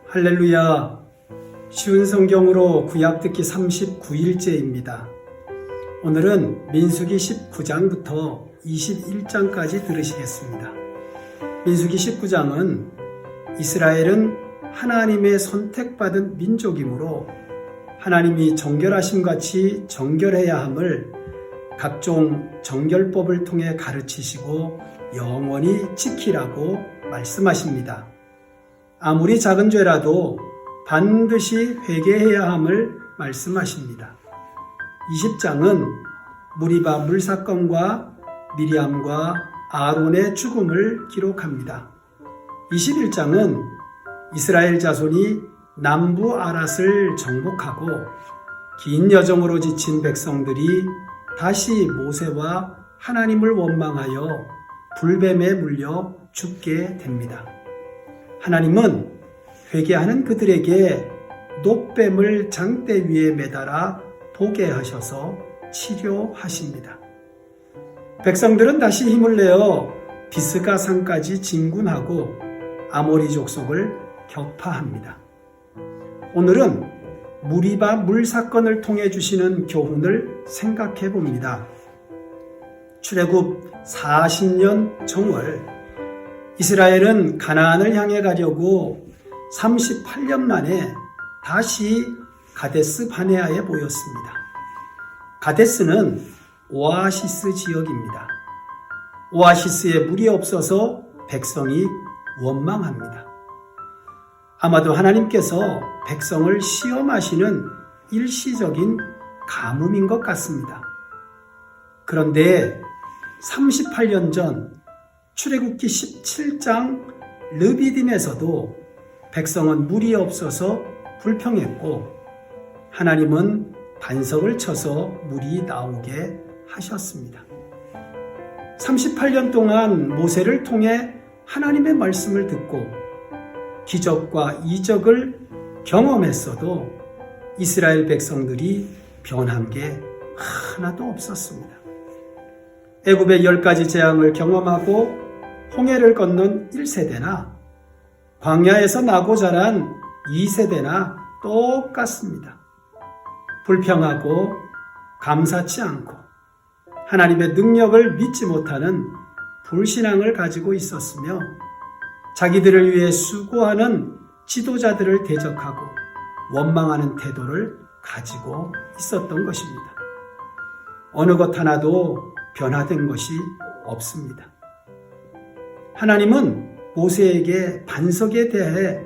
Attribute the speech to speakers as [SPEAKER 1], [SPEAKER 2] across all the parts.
[SPEAKER 1] 할렐루야. 쉬운 성경으로 구약 듣기 39일째입니다. 오늘은 민수기 19장부터 21장까지 들으시겠습니다. 민수기 19장은 이스라엘은 하나님의 선택받은 민족이므로 하나님이 정결하심 같이 정결해야 함을 각종 정결법을 통해 가르치시고 영원히 지키라고 말씀하십니다. 아무리 작은 죄라도 반드시 회개해야 함을 말씀하십니다. 20장은 무리바 물사건과 미리암과 아론의 죽음을 기록합니다. 21장은 이스라엘 자손이 남부 아랏을 정복하고 긴 여정으로 지친 백성들이 다시 모세와 하나님을 원망하여 불뱀에 물려 죽게 됩니다. 하나님은 회개하는 그들에게 놋뱀을 장대 위에 매달아 보게 하셔서 치료하십니다. 백성들은 다시 힘을 내어 비스가 산까지 진군하고 아모리 족속을 격파합니다. 오늘은 무리바 물 사건을 통해 주시는 교훈을 생각해 봅니다. 출애굽 40년 정월, 이스라엘은 가나안을 향해 가려고 38년 만에 다시 가데스 바네아에 모였습니다. 가데스는 오아시스 지역입니다. 오아시스에 물이 없어서 백성이 원망합니다. 아마도 하나님께서 백성을 시험하시는 일시적인 가뭄인 것 같습니다. 그런데 38년 전 출애굽기 17장 르비딤에서도 백성은 물이 없어서 불평했고 하나님은 반석을 쳐서 물이 나오게 하셨습니다. 38년 동안 모세를 통해 하나님의 말씀을 듣고 기적과 이적을 경험했어도 이스라엘 백성들이 변한 게 하나도 없었습니다. 애굽의 10가지 재앙을 경험하고 홍해를 건넌 1세대나 광야에서 나고 자란 2세대나 똑같습니다. 불평하고 감사치 않고 하나님의 능력을 믿지 못하는 불신앙을 가지고 있었으며 자기들을 위해 수고하는 지도자들을 대적하고 원망하는 태도를 가지고 있었던 것입니다. 어느 것 하나도 변화된 것이 없습니다. 하나님은 모세에게 반석에 대해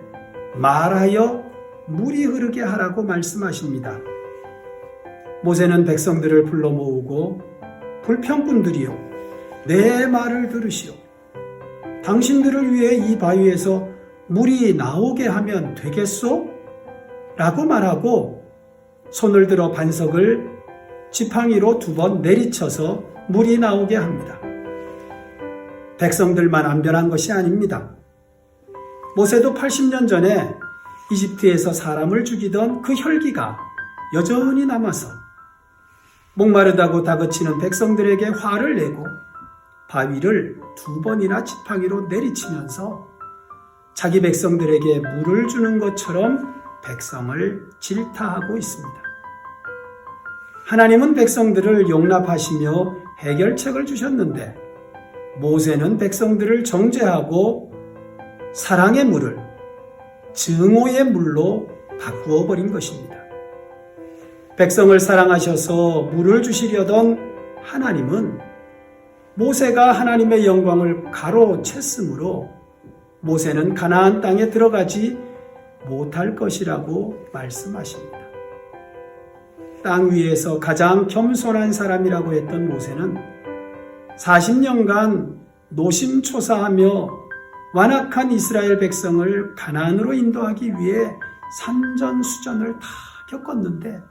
[SPEAKER 1] 말하여 물이 흐르게 하라고 말씀하십니다. 모세는 백성들을 불러 모으고 불평꾼들이여 내 말을 들으시오. 당신들을 위해 이 바위에서 물이 나오게 하면 되겠소? 라고 말하고 손을 들어 반석을 지팡이로 2번 내리쳐서 물이 나오게 합니다. 백성들만 안 변한 것이 아닙니다. 모세도 80년 전에 이집트에서 사람을 죽이던 그 혈기가 여전히 남아서 목마르다고 다그치는 백성들에게 화를 내고 바위를 2번이나 지팡이로 내리치면서 자기 백성들에게 물을 주는 것처럼 백성을 질타하고 있습니다. 하나님은 백성들을 용납하시며 해결책을 주셨는데 모세는 백성들을 정죄하고 사랑의 물을 증오의 물로 바꾸어 버린 것입니다. 백성을 사랑하셔서 물을 주시려던 하나님은 모세가 하나님의 영광을 가로챘으므로 모세는 가나안 땅에 들어가지 못할 것이라고 말씀하십니다. 땅 위에서 가장 겸손한 사람이라고 했던 모세는 40년간 노심초사하며 완악한 이스라엘 백성을 가나안으로 인도하기 위해 산전수전을 다 겪었는데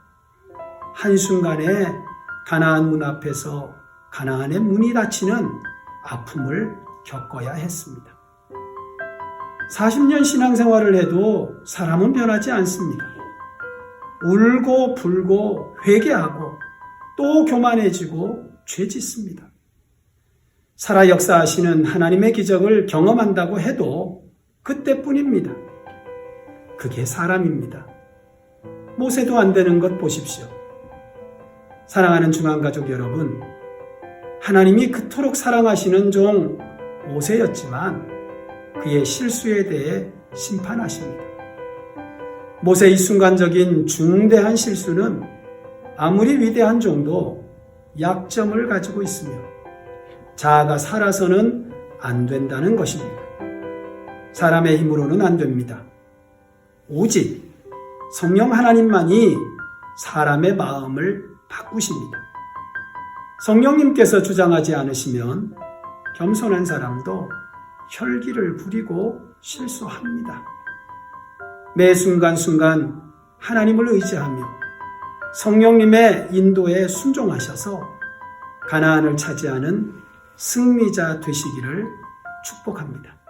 [SPEAKER 1] 한순간에 가나안 문 앞에서 가나안의 문이 닫히는 아픔을 겪어야 했습니다. 40년 신앙생활을 해도 사람은 변하지 않습니다. 울고 불고 회개하고 또 교만해지고 죄 짓습니다. 살아 역사하시는 하나님의 기적을 경험한다고 해도 그때뿐입니다. 그게 사람입니다. 모세도 안 되는 것 보십시오. 사랑하는 중앙가족 여러분, 하나님이 그토록 사랑하시는 종 모세였지만 그의 실수에 대해 심판하십니다. 모세의 순간적인 중대한 실수는 아무리 위대한 종도 약점을 가지고 있으며 자아가 살아서는 안 된다는 것입니다. 사람의 힘으로는 안 됩니다. 오직 성령 하나님만이 사람의 마음을 바꾸십니다. 성령님께서 주장하지 않으시면 겸손한 사람도 혈기를 부리고 실수합니다. 매 순간순간 하나님을 의지하며 성령님의 인도에 순종하셔서 가나안을 차지하는 승리자 되시기를 축복합니다.